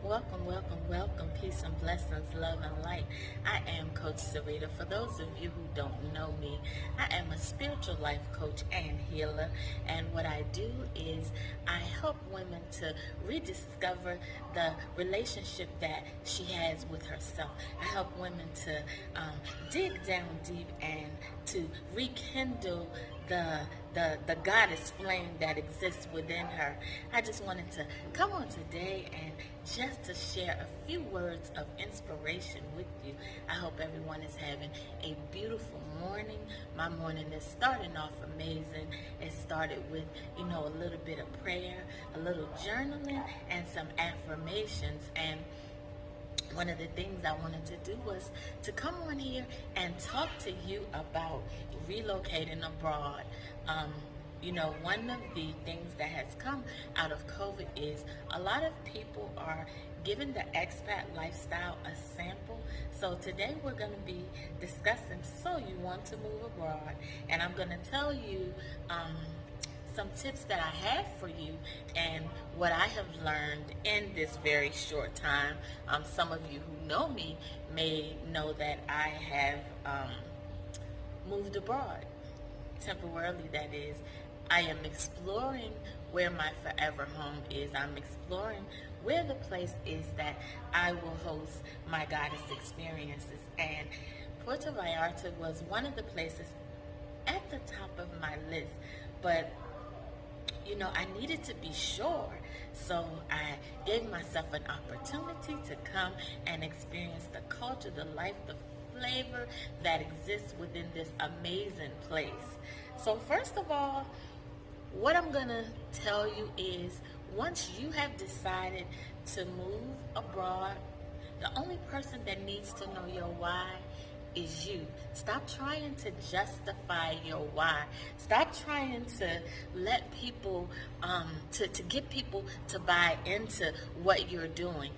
Welcome, welcome, welcome. Peace and blessings, love and light. I am Coach Serrita. For those of you who don't know me, I am a spiritual life coach and healer. And what I do is I help women to rediscover the relationship that she has with herself. I help women to dig down deep and to rekindle the goddess flame that exists within her. I just wanted to come on today and just to share a few words of inspiration with you. I hope everyone is having a beautiful morning. My morning is starting off amazing. It started with, a little bit of prayer, a little journaling, and some affirmations. And one of the things I wanted to do was to come on here and talk to you about relocating abroad. One of the things that has come out of COVID is a lot of people are giving the expat lifestyle a sample. So today we're going to be discussing, so you want to move abroad, and I'm going to tell you some tips that I have for you and what I have learned in this very short time. Some of you who know me may know that I have moved abroad, temporarily that is. I am exploring where my forever home is. I'm exploring where the place is that I will host my goddess experiences. And Puerto Vallarta was one of the places at the top of my list. But I needed to be sure. So I gave myself an opportunity to come and experience the culture, the life, the flavor that exists within this amazing place. So first of all, what I'm going to tell you is, once you have decided to move abroad, the only person that needs to know your why is you. Stop trying to justify your why. Stop trying to let people, to get people to buy into what you're doing.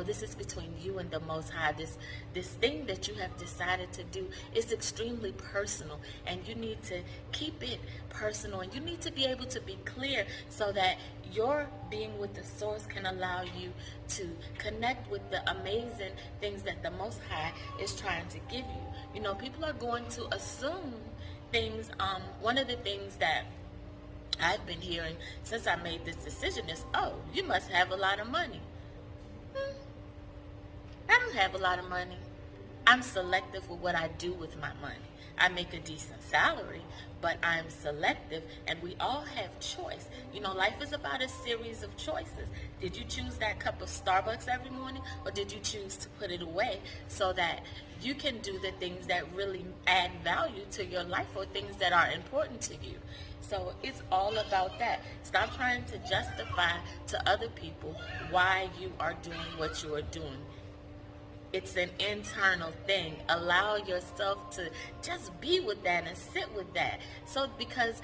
This is between you and the Most High. This thing that you have decided to do is extremely personal, and you need to keep it personal, and you need to be able to be clear so that your being with the source can allow you to connect with the amazing things that the Most High is trying to give you. People are going to assume things. One of the things that I've been hearing since I made this decision is, oh, you must have a lot of money. I don't have a lot of money. I'm selective with what I do with my money. I make a decent salary, but I'm selective, and we all have choice. Life is about a series of choices. Did you choose that cup of Starbucks every morning, or did you choose to put it away so that you can do the things that really add value to your life, or things that are important to you? So it's all about that. Stop trying to justify to other people why you are doing what you are doing. It's an internal thing. Allow yourself to just be with that and sit with that. So because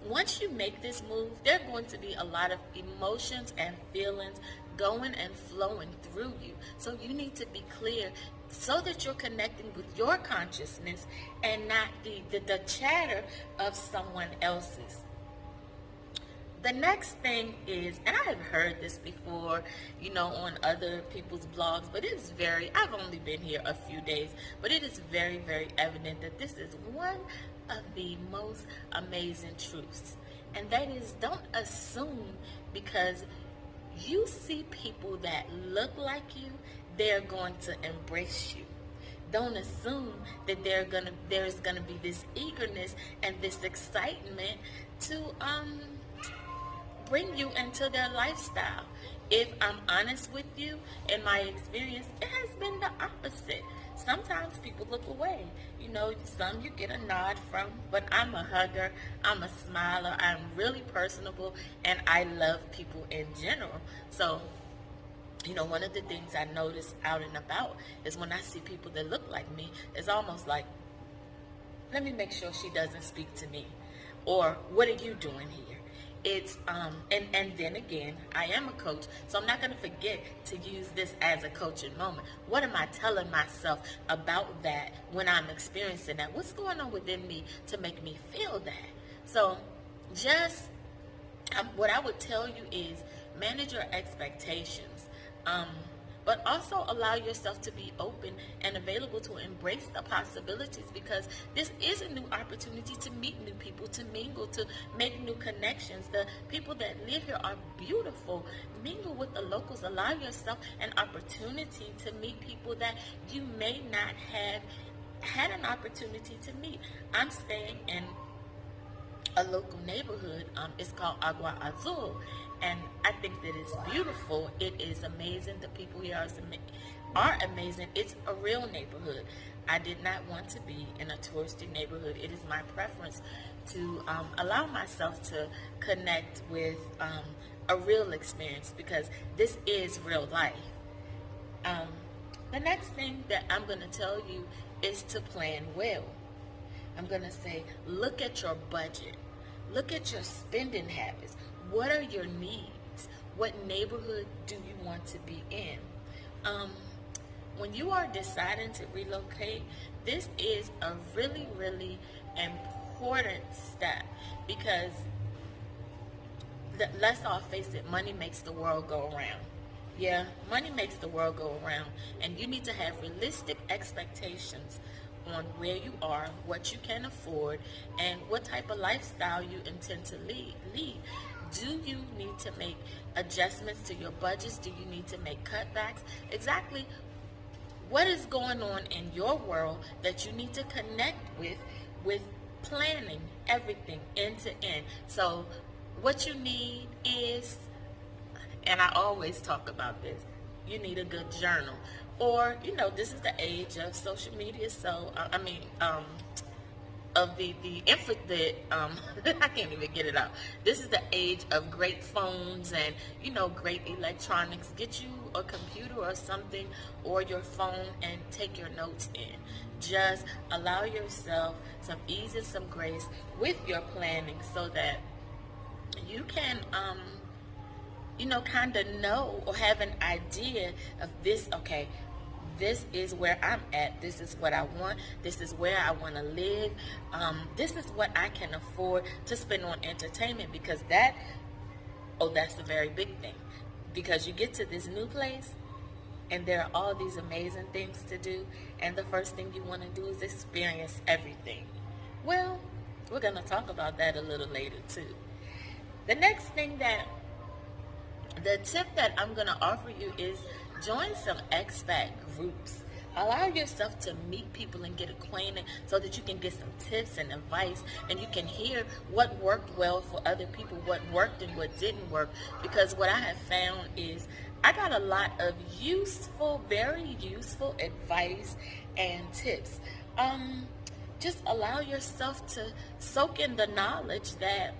once you make this move, there are going to be a lot of emotions and feelings going and flowing through you. So you need to be clear so that you're connecting with your consciousness and not the chatter of someone else's. The next thing is, and I have heard this before, on other people's blogs, but I've only been here a few days, but it is very, very evident that this is one of the most amazing truths. And that is, don't assume because you see people that look like you, they're going to embrace you. Don't assume that there's gonna be this eagerness and this excitement to bring you into their lifestyle. If I'm honest with you, in my experience, it has been the opposite. Sometimes people look away. Some you get a nod from, but I'm a hugger, I'm a smiler, I'm really personable, and I love people in general. So, one of the things I notice out and about is when I see people that look like me, it's almost like, let me make sure she doesn't speak to me. Or, what are you doing here? It's and then again, I am a coach, so I'm not going to forget to use this as a coaching moment. What am I telling myself about that when I'm experiencing that? What's going on within me to make me feel that? So just what I would tell you is manage your expectations. but also allow yourself to be open and available to embrace the possibilities, because this is a new opportunity to meet new people, to mingle, to make new connections. The people that live here are beautiful. Mingle with the locals. Allow yourself an opportunity to meet people that you may not have had an opportunity to meet. I'm staying in a local neighborhood. It's called Agua Azul, and I think that it's beautiful. It is amazing. The people here are amazing. It's a real neighborhood. I did not want to be in a touristy neighborhood. It is my preference to allow myself to connect with a real experience, because this is real life. The next thing that I'm going to tell you is to plan well. I'm going to say, look at your budget. Look at your spending habits. What are your needs? What neighborhood do you want to be in? When you are deciding to relocate, this is a really, really important step, because let's all face it, money makes the world go around. Yeah, money makes the world go around, and you need to have realistic expectations on where you are, what you can afford, and what type of lifestyle you intend to lead. Do you need to make adjustments to your budgets? Do you need to make cutbacks? Exactly what is going on in your world that you need to connect with planning everything end to end. So what you need is, and I always talk about this, you need a good journal. Or, this is the age of social media, so, of the I can't even get it out. This is the age of great phones and, great electronics. Get you a computer or something, or your phone, and take your notes in. Just allow yourself some ease and some grace with your planning, so that you can, kind of know or have an idea of this. Okay, this is where I'm at. This is what I want. This is where I want to live. This is what I can afford to spend on entertainment, because that's a very big thing. Because you get to this new place, and there are all these amazing things to do, and the first thing you want to do is experience everything. Well, we're going to talk about that a little later too. The next thing the tip that I'm going to offer you is join some expat groups. Allow yourself to meet people and get acquainted, so that you can get some tips and advice, and you can hear what worked well for other people, what worked and what didn't work. Because what I have found is I got a lot of very useful advice and tips. Just allow yourself to soak in the knowledge that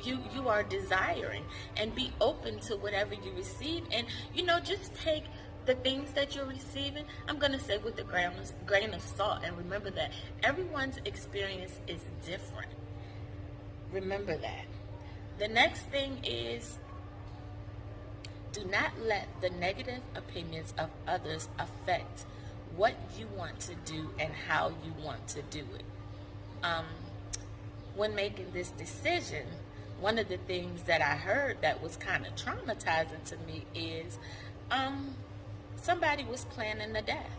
you are desiring, and be open to whatever you receive, and just take the things that you're receiving, I'm going to say, with a grain of salt, and remember that everyone's experience is different. Remember that. The next thing is, do not let the negative opinions of others affect what you want to do and how you want to do it. When making this decision, one of the things that I heard that was kind of traumatizing to me is somebody was planning a death.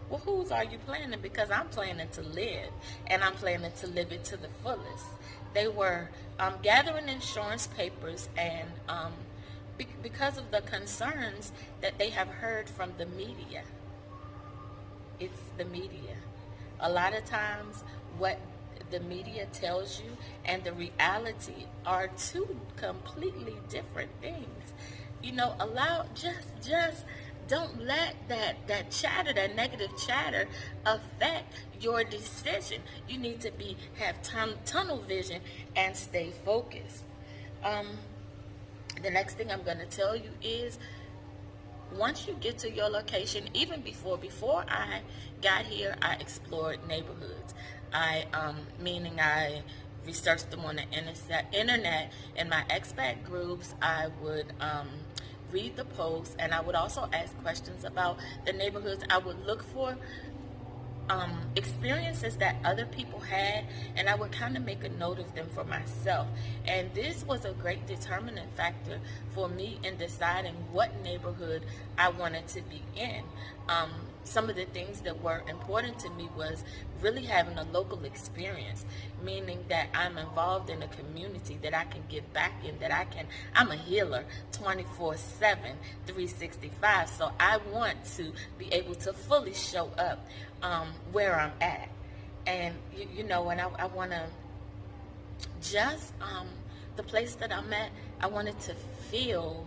Well, whose are you planning? Because I'm planning to live, and I'm planning to live it to the fullest. They were gathering insurance papers, and because of the concerns that they have heard from the media. It's the media. A lot of times what the media tells you and the reality are two completely different things. Just don't let that chatter, that negative chatter, affect your decision. You need to have tunnel vision and stay focused. The next thing I'm going to tell you is, once you get to your location, even before I got here, I explored neighborhoods. Meaning I researched them on the internet. In my expat groups, I would read the posts, and I would also ask questions about the neighborhoods. I would look for experiences that other people had, and I would kind of make a note of them for myself. And this was a great determinant factor for me in deciding what neighborhood I wanted to be in. Some of the things that were important to me was really having a local experience, meaning that I'm involved in a community that I can give back in, I'm a healer 24/7, 365. So I want to be able to fully show up where I'm at. And, and I want to just, the place that I'm at, I wanted to feel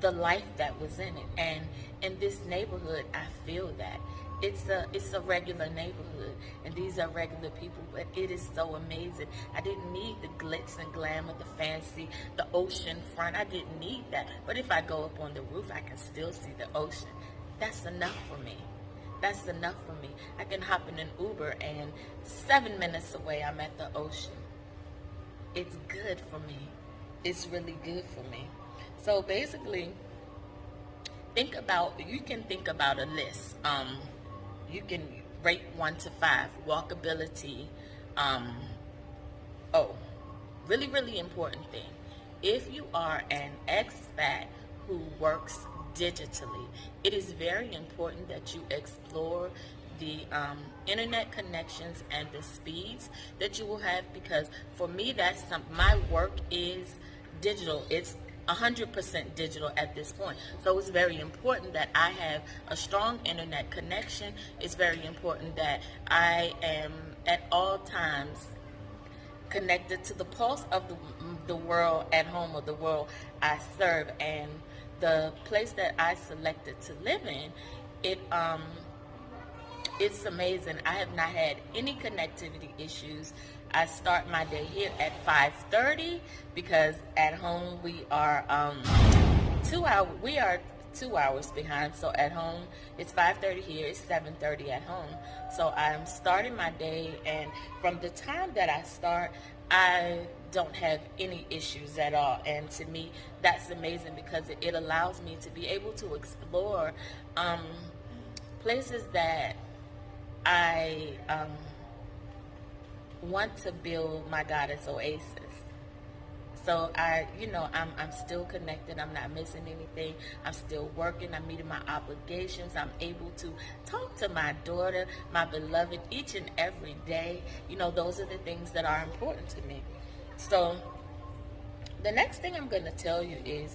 the life that was in it. And in this neighborhood, I feel that. It's a regular neighborhood, and these are regular people, but it is so amazing. I didn't need the glitz and glamour, the fancy, the ocean front. I didn't need that. But if I go up on the roof, I can still see the ocean. That's enough for me. That's enough for me. I can hop in an Uber, and 7 minutes away, I'm at the ocean. It's good for me. It's really good for me. So basically, you can think about a list. You can rate 1 to 5. Walkability. Really, really important thing. If you are an expat who works digitally, it is very important that you explore the internet connections and the speeds that you will have, because for me, my work is digital. It's 100% digital at this point. So it's very important that I have a strong internet connection. It's very important that I am at all times connected to the pulse of the world at home, or the world I serve. And the place that I selected to live in, it's amazing. I have not had any connectivity issues. I start my day here at 5:30 because at home we are 2 hours behind. So at home it's 5:30 here, it's 7:30 at home. So I'm starting my day, and from the time that I start, I don't have any issues at all. And to me, that's amazing, because it allows me to be able to explore places that I want to build my goddess oasis. So I'm still connected. I'm not missing anything. I'm still working. I'm meeting my obligations. I'm able to talk to my daughter, my beloved, each and every day. Those are the things that are important to me. So the next thing I'm going to tell you is,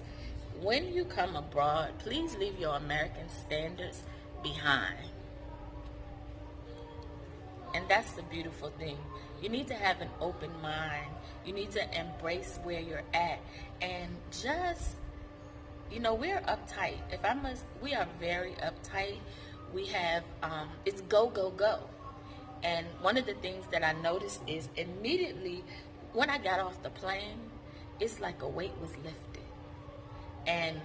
when you come abroad, please leave your American standards behind. And that's the beautiful thing. You need to have an open mind. You need to embrace where you're at. And just, we're uptight. We are very uptight. We have, it's go, go, go. And one of the things that I noticed is, immediately when I got off the plane, it's like a weight was lifted. And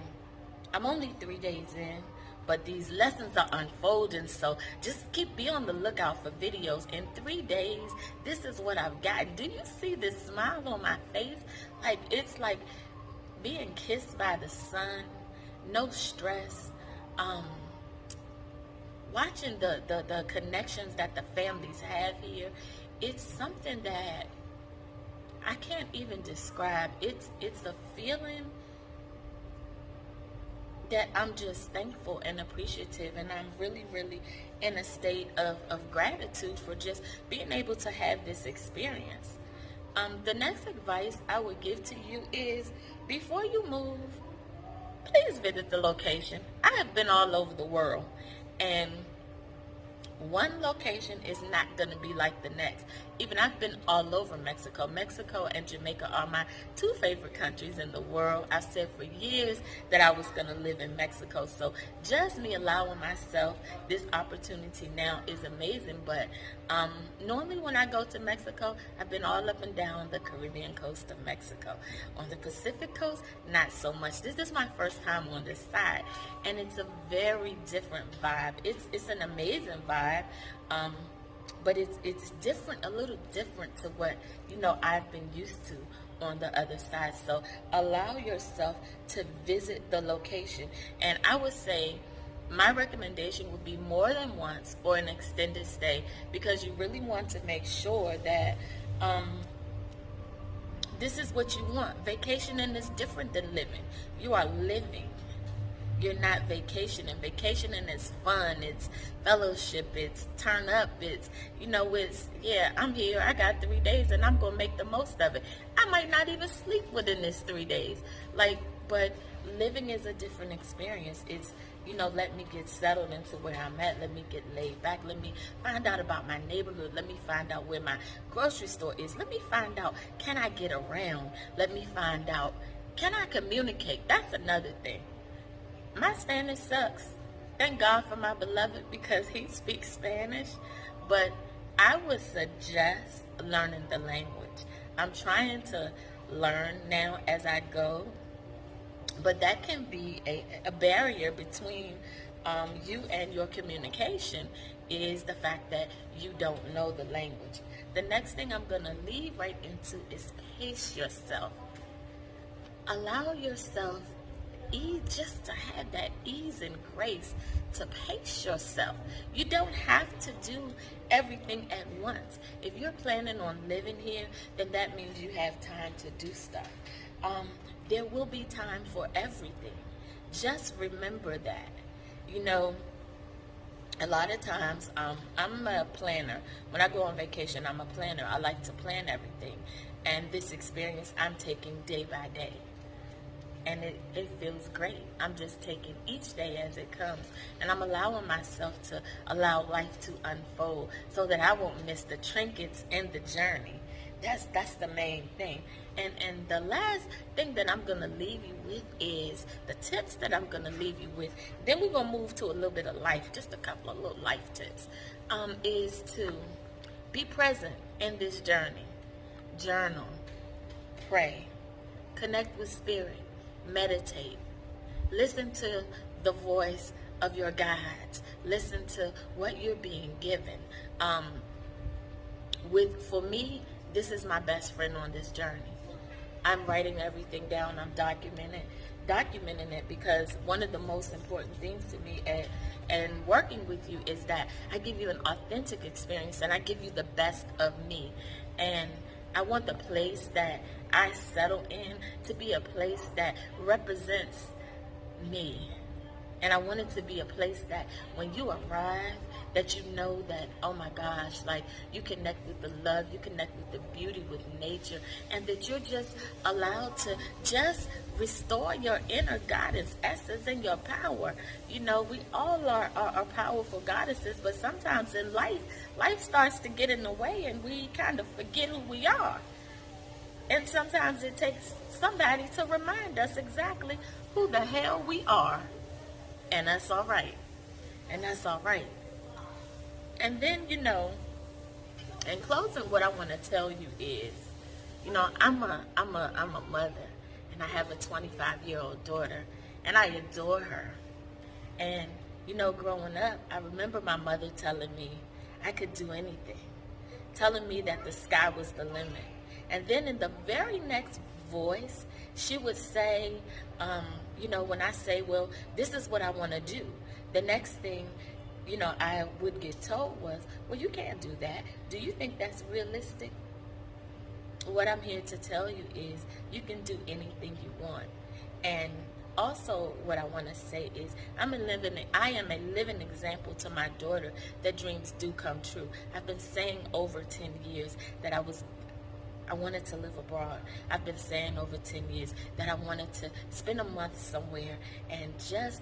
I'm only 3 days in, but these lessons are unfolding, so just be on the lookout for videos. In 3 days, this is what I've got. Do you see this smile on my face? It's like being kissed by the sun, no stress. Watching the connections that the families have here, it's something that I can't even describe. It's a feeling that I'm just thankful and appreciative, and I'm really, really in a state of gratitude for just being able to have this experience. The next advice I would give to you is, before you move, please visit the location. I have been all over the world, and one location is not going to be like the next. Even I've been all over Mexico. Mexico and Jamaica are my 2 favorite countries in the world. I've said for years that I was going to live in Mexico. So just me allowing myself this opportunity now is amazing. But normally when I go to Mexico, I've been all up and down the Caribbean coast of Mexico. On the Pacific coast, not so much. This is my first time on this side, and it's a very different vibe. It's an amazing vibe. But it's different, a little different to what, I've been used to on the other side. So allow yourself to visit the location. And I would say my recommendation would be more than once or an extended stay, because you really want to make sure that this is what you want. Vacationing is different than living. You are living. You're not vacationing. Vacationing is fun. It's fellowship. It's turn up. It's, it's, yeah, I'm here. I got 3 days and I'm going to make the most of it. I might not even sleep within this 3 days. But living is a different experience. It's, let me get settled into where I'm at. Let me get laid back. Let me find out about my neighborhood. Let me find out where my grocery store is. Let me find out, can I get around? Let me find out, can I communicate? That's another thing. My Spanish sucks. Thank God for my beloved, because he speaks Spanish. But I would suggest learning the language. I'm trying to learn now as I go. But that can be a barrier between you and your communication, is the fact that you don't know the language. The next thing I'm going to lead right into is pace yourself. Allow yourself just to have that ease and grace to pace yourself. You don't have to do everything at once. If you're planning on living here, then that means you have time to do stuff. There will be time for everything. Just remember that. A lot of times, I'm a planner. When I go on vacation, I'm a planner. I like to plan everything. And this experience I'm taking day by day. And it feels great. I'm just taking each day as it comes. And I'm allowing myself to allow life to unfold so that I won't miss the trinkets in the journey. That's the main thing. And the last thing that I'm going to leave you with is the tips that I'm going to leave you with. Then we're going to move to a little bit of life, just a couple of little life tips, is to be present in this journey. Journal, pray, connect with spirit, meditate, listen to the voice of your guides, listen to what you're being given. For me, this is my best friend on this journey. I'm writing everything down. I'm documenting it, because one of the most important things to me and working with you is that I give you an authentic experience, and I give you the best of me. And I want the place that I settle in to be a place that represents me. And I want it to be a place that when you arrive, that you know that, oh my gosh, like you connect with the love, you connect with the beauty, with nature, and that you're just allowed to just restore your inner goddess essence and your power. We all are powerful goddesses, but sometimes in life starts to get in the way and we kind of forget who we are. And sometimes it takes somebody to remind us exactly who the hell we are. And that's all right. And then, in closing, what I want to tell you is, I'm a mother, and I have a 25-year-old daughter, and I adore her. And, growing up, I remember my mother telling me I could do anything, telling me that the sky was the limit. And then in the very next voice, she would say, when I say, well, this is what I want to do, the next thing, I would get told was, well, you can't do that. Do you think that's realistic? What I'm here to tell you is you can do anything you want. And also what I want to say is I am a living example to my daughter that dreams do come true. I've been saying over 10 years that I wanted to live abroad. I've been saying over 10 years that I wanted to spend a month somewhere and just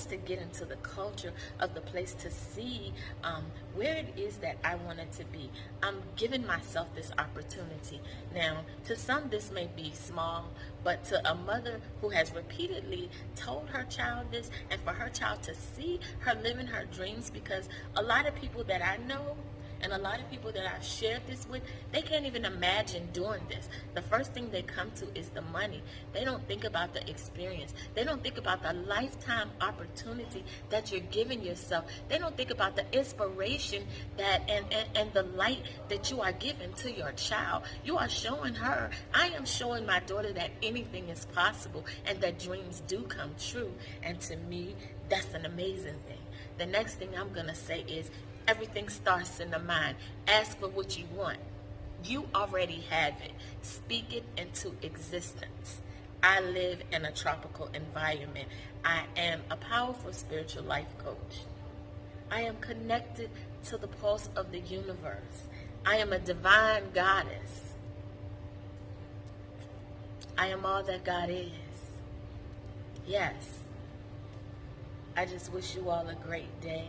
to get into the culture of the place, to see where it is that I wanted to be. I'm giving myself this opportunity. Now, to some this may be small, but to a mother who has repeatedly told her child this, and for her child to see her living her dreams, because a lot of people that I know, And a lot of people that I've shared this with, they can't even imagine doing this. The first thing they come to is the money. They don't think about the experience. They don't think about the lifetime opportunity that you're giving yourself. They don't think about the inspiration that and the light that you are giving to your child. You are showing her, I am showing my daughter that anything is possible and that dreams do come true. And to me, that's an amazing thing. The next thing I'm going to say is everything starts in the mind. Ask for what you want. You already have it. Speak it into existence. I live in a tropical environment. I am a powerful spiritual life coach. I am connected to the pulse of the universe. I am a divine goddess. I am all that God is. Yes. I just wish you all a great day.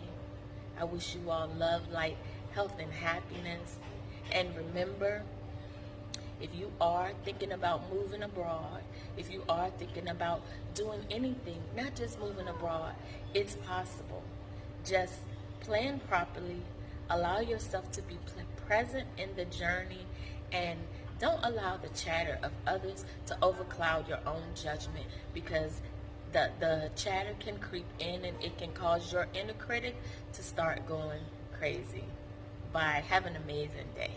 I wish you all love, light, health, and happiness. And remember, if you are thinking about moving abroad, if you are thinking about doing anything, not just moving abroad, it's possible. Just plan properly, allow yourself to be present in the journey, and don't allow the chatter of others to overcloud your own judgment, because the chatter can creep in and it can cause your inner critic to start going crazy. Bye. Have an amazing day.